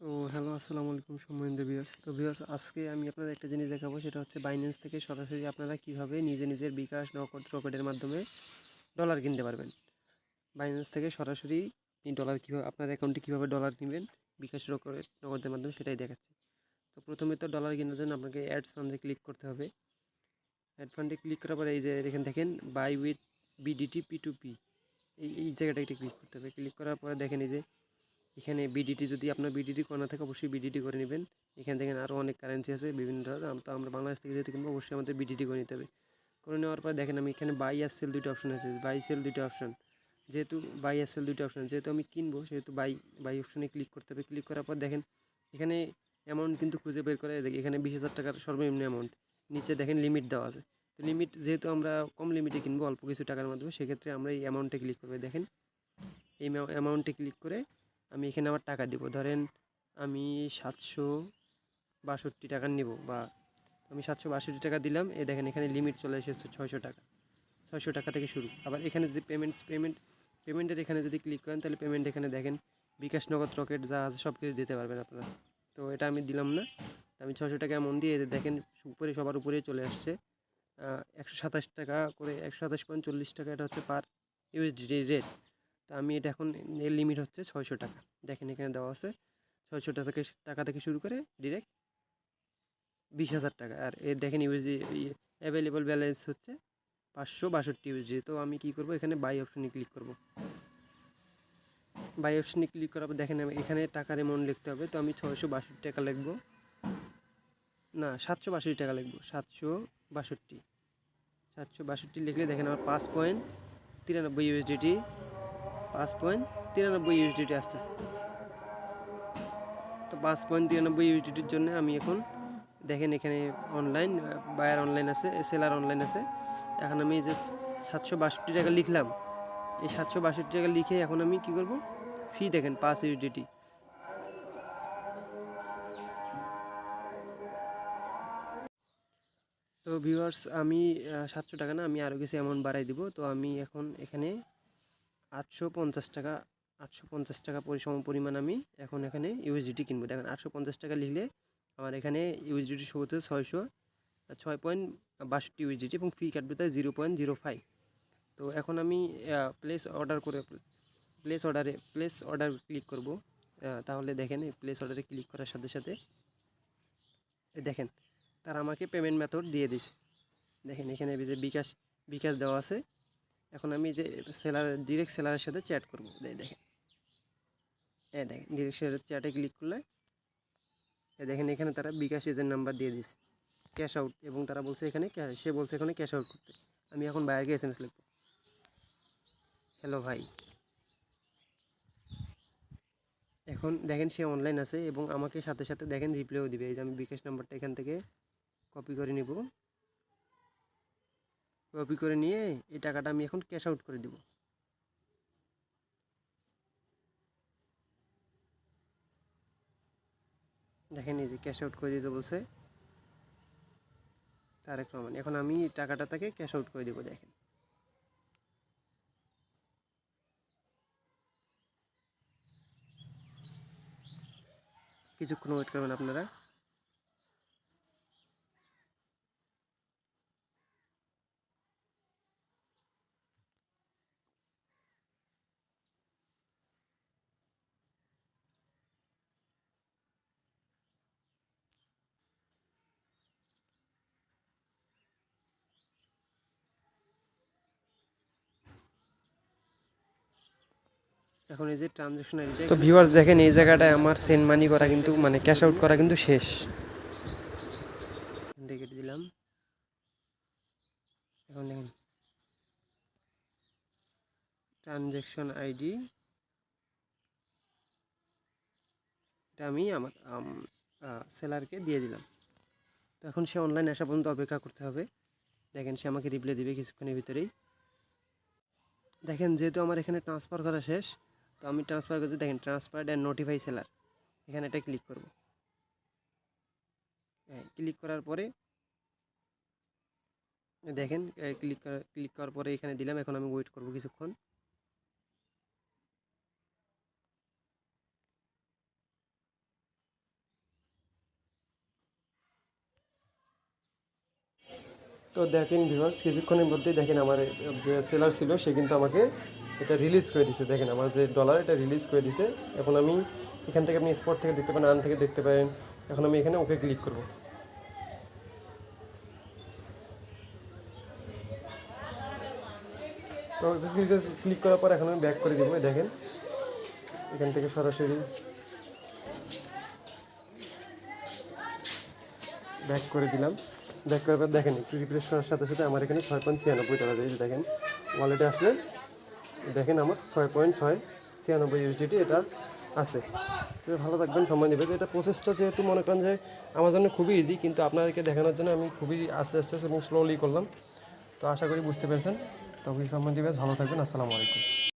তো হ্যালো, আসসালামু আলাইকুম সম্মানিত ভিউয়ার্স। তো ভিউয়ার্স, আজকে আমি আপনাদের একটা জিনিস দেখাবো, সেটা হচ্ছে বাইন্যান্স থেকে সরাসরি আপনারা কীভাবে নিজের বিকাশ নগদ রকেটের মাধ্যমে ডলার কিনতে পারবেন। বাইন্যান্স থেকে সরাসরি এই ডলার কীভাবে আপনার অ্যাকাউন্টে কীভাবে ডলার কিনবেন বিকাশ রকেট নগদের মাধ্যমে, সেটাই দেখাচ্ছি। তো প্রথমে তো ডলার কেনার জন্য আপনাকে অ্যাডস ফান্ডে ক্লিক করতে হবে। অ্যাড ফান্ডে ক্লিক করার পরে এই যে এখানে দেখেন বাই উইথ বিডিটি P2P, এই জায়গাটা একটু ক্লিক করতে হবে। ক্লিক করার পরে দেখেন এই যে এখানে বিডিটি, যদি আপনার বিডিটি করা না থাকে অবশ্যই বিডিটি করে নেবেন। এখানে দেখেন আরও অনেক কারেন্সি আছে বিভিন্ন ধরনের, তো আমরা বাংলাদেশ থেকে যেহেতু কিনবো অবশ্যই আমাদের বিডিটি করে নিতে হবে। করে নেওয়ার পর দেখেন আমি এখানে বাই আর সেল দুটো অপশন আছে, বাই সেল দুটো অপশন। যেহেতু বাই আর সেল দুটো অপশন, যেহেতু আমি কিনবো সেহেতু বাই অপশনে ক্লিক করতে হবে। ক্লিক করার পর দেখেন এখানে অ্যামাউন্ট কিন্তু খুঁজে বের করে, এখানে 20,000 টাকার সর্বনিম্ন অ্যামাউন্ট, নিচে দেখেন লিমিট দেওয়া আছে। তো লিমিট যেহেতু আমরা কম লিমিটে কিনবো অল্প কিছু টাকার মাধ্যমে, সেক্ষেত্রে আমরা এই অ্যামাউন্টে ক্লিক করবো। দেখেন এই অ্যামাউন্টে ক্লিক করে আমি এখানে আমার টাকা দিব। ধরেন আমি 762 টাকা নিব, বা আমি 762 টাকা দিলাম। দেখেন এখানে লিমিট চলে এসেছে 600 টাকা। 600 টাকা থেকে শুরু। আবার এখানে যদি পেমেন্টের এখানে যদি ক্লিক করেন, তাহলে পেমেন্ট এখানে দেখেন বিকাশ নগদ রকেট যা আছে সব কিছু দিতে পারবেন আপনারা। তো এটা আমি দিলাম না, আমি 600 টাকা এমন দিয়ে দেখেন উপরে সবার উপরেই চলে আসছে 127 টাকা করে, 127.40 টাকা, এটা হচ্ছে পার ইউএসডি রেট। তো আমি এটা এখন এর লিমিট হচ্ছে 600 টাকা। দেখেন এখানে দেওয়া আছে 600 টাকা থেকে শুরু করে ডিরেক্ট 20,000 টাকা। আর এর দেখেন ইউএসডি অ্যাভেলেবল ব্যালেন্স হচ্ছে 562 ইউএসডি। তো আমি কি করব, এখানে বাই অপশনে ক্লিক করব। বাই অপশনে ক্লিক করার পর দেখেন এখানে টাকার অ্যামাউন্ট লিখতে হবে। তো আমি 662 টাকা লিখব, না 762 টাকা লিখব। 762 লিখলে দেখেন আমার 5.93 ইউএসডিটি 5.93 ইউএসডিটি আসতেছে। তো 5.93 ইউএসডিটির জন্য আমি এখন দেখেন এখানে অনলাইন বায়ার অনলাইন আছে, সেলার অনলাইন আছে। এখন আমি যে 762 টাকা লিখলাম, এই 762 টাকা লিখে এখন আমি কি করব, ফি দেখেন 5 ইউএসডিটি। তো ভিউয়ার্স, আমি 700 টাকা না, আমি আরও কিছু অ্যামাউন্ট বাড়াই দিব। তো আমি এখন এখানে 850 টাকা 850 টাকা পরিমাণ আমি এখন এখানে ইউএসডিটি কিনবো। দেখেন 850 টাকা লিখলে আমার এখানে ইউএসডিটি শো হতে 6.62 ইউএসডিটি এবং ফি কাটবে তাই 0.05। তো এখন আমি প্লেস অর্ডার ক্লিক করব। তাহলে দেখেন এই প্লেস অর্ডারে ক্লিক করার সাথে সাথে দেখেন তারা আমাকে পেমেন্ট মেথড দিয়ে দিছে। দেখেন এখানে যে বিকাশ দেওয়া আছে। এখন আমি যে ডিরেক্ট সেলারের সাথে চ্যাট করব। দেখেন ডিরেক্ট সেলারের চ্যাটে ক্লিক করলে দেখেন এখানে তারা বিকাশ এজেন্ট নাম্বার দিয়ে দিছে, ক্যাশ আউট, এবং তারা বলছে এখানে সে বলছে এখানে ক্যাশ আউট করতে। আমি এখন ভাইয়াকে SMS লিখব, হ্যালো ভাই। এখন দেখেন সে অনলাইন আছে এবং আমাকে সাথে সাথে দেখেন রিপ্লাইও দিবে। এই যে আমি বিকাশ নাম্বারটা এখান থেকে কপি করে নিব, কপি করে নিয়ে এই টাকাটা আমি এখন ক্যাশ আউট করে দিব। দেখেন এই যে ক্যাশ আউট করে দিতে বলছে তারেক রহমান। এখন আমি টাকাটা তাকে ক্যাশ আউট করে দেবো। দেখেন কিছুক্ষণ ওয়েট করবেন আপনারা। এখন এই যে ট্রানজ্যাকশন আইডিটা, তো ভিউয়ার্স দেখেন এই জায়গাটায় আমার সেন্ড মানি করা কিন্তু মানে ক্যাশ আউট করা কিন্তু শেষ। কেটে দিলাম। এখন দেখেন ট্রানজ্যাকশন আইডি, এটা আমি আমার সেলারকে দিয়ে দিলাম। তো এখন সে অনলাইন আসা পর্যন্ত অপেক্ষা করতে হবে। দেখেন সে আমাকে রিপ্লাই দেবে কিছুক্ষণের ভিতরেই। দেখেন যেহেতু আমার এখানে ট্রান্সফার করা শেষ, তো আমি ট্রান্সফার করতে দেখেন ট্রান্সফার্ড অ্যান্ড নোটিফাই সেলার, এখানে এটা ক্লিক করব। ক্লিক করার পরে দেখেন ক্লিক করার পরে এখানে দিলাম। এখন আমি ওয়েট করব কিছুক্ষণ। তো দেখেন ভিউয়ার্স, কিছুক্ষণের মধ্যেই দেখেন আমার যে সেলার ছিল সে কিন্তু আমাকে এটা রিলিজ করে দিছে। দেখেন আমার যে ডলার এটা রিলিজ করে দিছে। এখন আমি এখান থেকে আপনি স্পট থেকে দেখতে পারেন, আর্ন থেকে দেখতে পারেন। এখন আমি এখানে ওকে ক্লিক করব। তো ক্লিক করার পর এখন আমি ব্যাক করে দেবো। দেখেন এখান থেকে সরাসরি ব্যাক করে দিলাম। ব্যাক করার পর দেখেন একটু রিফ্রেশ করার সাথে সাথে আমার এখানে 6.96 ডলার এই যে দেখেন ওয়ালেটে আসলে দেখেন আমার 6.696 ইউএসডিটি এটা আছে। তো ভালো থাকবেন, সময় নেবে। এটা প্রসেসটা যেহেতু মনে করেন যে আমার জন্য খুবই ইজি, কিন্তু আপনাদেরকে দেখানোর জন্য আমি খুবই আস্তে আস্তে এবং স্লোলি করলাম। তো আশা করি বুঝতে পেরেছেন। তবে সময় দেবে, ভালো থাকবেন। আসসালামু আলাইকুম।